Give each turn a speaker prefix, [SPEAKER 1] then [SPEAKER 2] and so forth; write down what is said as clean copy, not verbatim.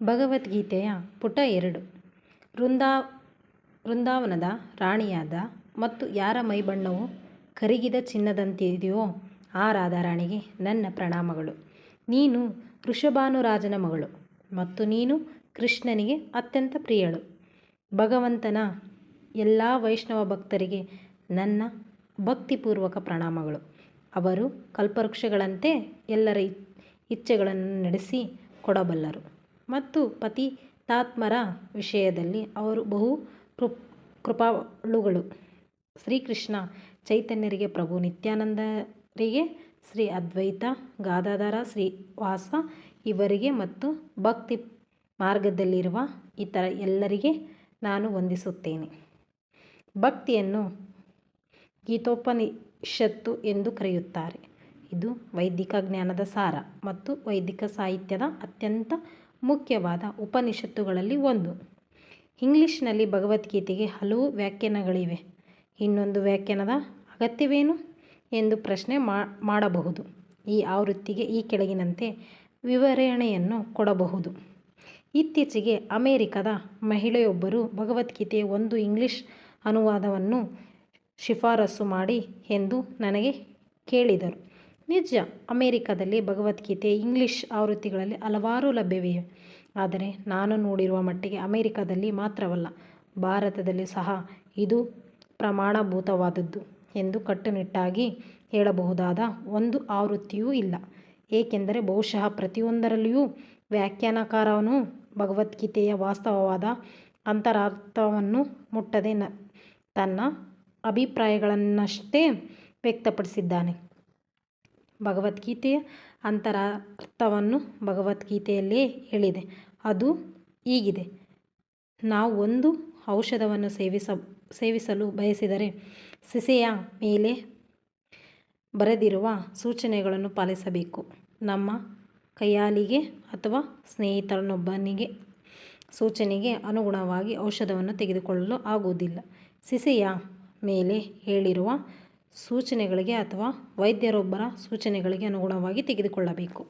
[SPEAKER 1] ಭಗವದ್ಗೀತೆಯ ಪುಟ 2. ವೃಂದಾವನದ ರಾಣಿಯಾದ ಮತ್ತು ಯಾರ ಮೈಬಣ್ಣವು ಕರಗಿದ ಚಿನ್ನದಂತಿದೆಯೋ ಆ ರಾಧಾರಾಣಿಗೆ ನನ್ನ ಪ್ರಣಾಮಗಳು. ನೀನು ವೃಷಭಾನುರಾಜನ ಮಗಳು ಮತ್ತು ನೀನು ಕೃಷ್ಣನಿಗೆ ಅತ್ಯಂತ ಪ್ರಿಯಳು. ಭಗವಂತನ ಎಲ್ಲ ವೈಷ್ಣವ ಭಕ್ತರಿಗೆ ನನ್ನ ಭಕ್ತಿಪೂರ್ವಕ ಪ್ರಣಾಮಗಳು. ಅವರು ಕಲ್ಪವೃಕ್ಷಗಳಂತೆ ಎಲ್ಲರ ಇಚ್ಛೆಗಳನ್ನು ನಡೆಸಿ ಕೊಡಬಲ್ಲರು ಮತ್ತು ಪತಿತಾತ್ಮರ ವಿಷಯದಲ್ಲಿ ಅವರು ಬಹು ಕೃಪಾಳುಗಳು. ಶ್ರೀಕೃಷ್ಣ ಚೈತನ್ಯರಿಗೆ, ಪ್ರಭು ನಿತ್ಯಾನಂದರಿಗೆ, ಶ್ರೀ ಅದ್ವೈತ ಗಾದಾಧರ ಶ್ರೀವಾಸ ಇವರಿಗೆ ಮತ್ತು ಭಕ್ತಿ ಮಾರ್ಗದಲ್ಲಿರುವ ಇತರ ಎಲ್ಲರಿಗೆ ನಾನು ವಂದಿಸುತ್ತೇನೆ. ಭಕ್ತಿಯನ್ನು ಗೀತೋಪನಿಷತ್ತು ಎಂದು ಕರೆಯುತ್ತಾರೆ. ಇದು ವೈದಿಕ ಜ್ಞಾನದ ಸಾರ ಮತ್ತು ವೈದಿಕ ಸಾಹಿತ್ಯದ ಅತ್ಯಂತ ಮುಖ್ಯವಾದ ಉಪನಿಷತ್ತುಗಳಲ್ಲಿ ಒಂದು. ಇಂಗ್ಲಿಷ್ನಲ್ಲಿ ಭಗವದ್ಗೀತೆಗೆ ಹಲವು ವ್ಯಾಖ್ಯಾನಗಳಿವೆ. ಇನ್ನೊಂದು ವ್ಯಾಖ್ಯಾನದ ಅಗತ್ಯವೇನು ಎಂದು ಪ್ರಶ್ನೆ ಮಾಡಬಹುದು. ಈ ಆವೃತ್ತಿಗೆ ಈ ಕೆಳಗಿನಂತೆ ವಿವರಣೆಯನ್ನು ಕೊಡಬಹುದು. ಇತ್ತೀಚೆಗೆ ಅಮೆರಿಕದ ಮಹಿಳೆಯೊಬ್ಬರು ಭಗವದ್ಗೀತೆಯ ಒಂದು ಇಂಗ್ಲಿಷ್ ಅನುವಾದವನ್ನು ಶಿಫಾರಸು ಮಾಡಿ ಎಂದು ನನಗೆ ಕೇಳಿದರು. ನಿಜ, ಅಮೆರಿಕದಲ್ಲಿ ಭಗವದ್ಗೀತೆಯ ಇಂಗ್ಲಿಷ್ ಆವೃತ್ತಿಗಳಲ್ಲಿ ಹಲವಾರು ಲಭ್ಯವಿವೆ. ಆದರೆ ನಾನು ನೋಡಿರುವ ಮಟ್ಟಿಗೆ ಅಮೆರಿಕದಲ್ಲಿ ಮಾತ್ರವಲ್ಲ, ಭಾರತದಲ್ಲಿ ಸಹ ಇದು ಪ್ರಮಾಣಭೂತವಾದದ್ದು ಎಂದು ಕಟ್ಟುನಿಟ್ಟಾಗಿ ಹೇಳಬಹುದಾದ ಒಂದು ಆವೃತ್ತಿಯೂ ಇಲ್ಲ. ಏಕೆಂದರೆ ಬಹುಶಃ ಪ್ರತಿಯೊಂದರಲ್ಲಿಯೂ ವ್ಯಾಖ್ಯಾನಕಾರನು ಭಗವದ್ಗೀತೆಯ ವಾಸ್ತವವಾದ ಅಂತರಾರ್ಥವನ್ನು ಮುಟ್ಟದೆ ತನ್ನ ಅಭಿಪ್ರಾಯಗಳನ್ನಷ್ಟೇ ವ್ಯಕ್ತಪಡಿಸಿದ್ದಾನೆ. ಭಗವದ್ಗೀತೆಯ ಅಂತರಾರ್ಥವನ್ನು ಭಗವದ್ಗೀತೆಯಲ್ಲೇ ಹೇಳಿದೆ. ಅದು ಹೀಗಿದೆ: ನಾವು ಒಂದು ಔಷಧವನ್ನು ಸೇವಿಸಲು ಬಯಸಿದರೆ ಸೀಸೆಯ ಮೇಲೆ ಬರೆದಿರುವ ಸೂಚನೆಗಳನ್ನು ಪಾಲಿಸಬೇಕು. ನಮ್ಮ ಕೈಯಾಳಿಗೆ ಅಥವಾ ಸ್ನೇಹಿತನೊಬ್ಬನಿಗೆ ಸೂಚನೆಗೆ ಅನುಗುಣವಾಗಿ ಔಷಧವನ್ನು ತೆಗೆದುಕೊಳ್ಳಲು ಆಗುವುದಿಲ್ಲ. ಸೀಸೆಯ ಮೇಲೆ ಹೇಳಿರುವ ಸೂಚನೆಗಳಿಗೆ ಅಥವಾ ವೈದ್ಯರೊಬ್ಬರ ಸೂಚನೆಗಳಿಗೆ ಅನುಗುಣವಾಗಿ ತೆಗೆದುಕೊಳ್ಳಬೇಕು.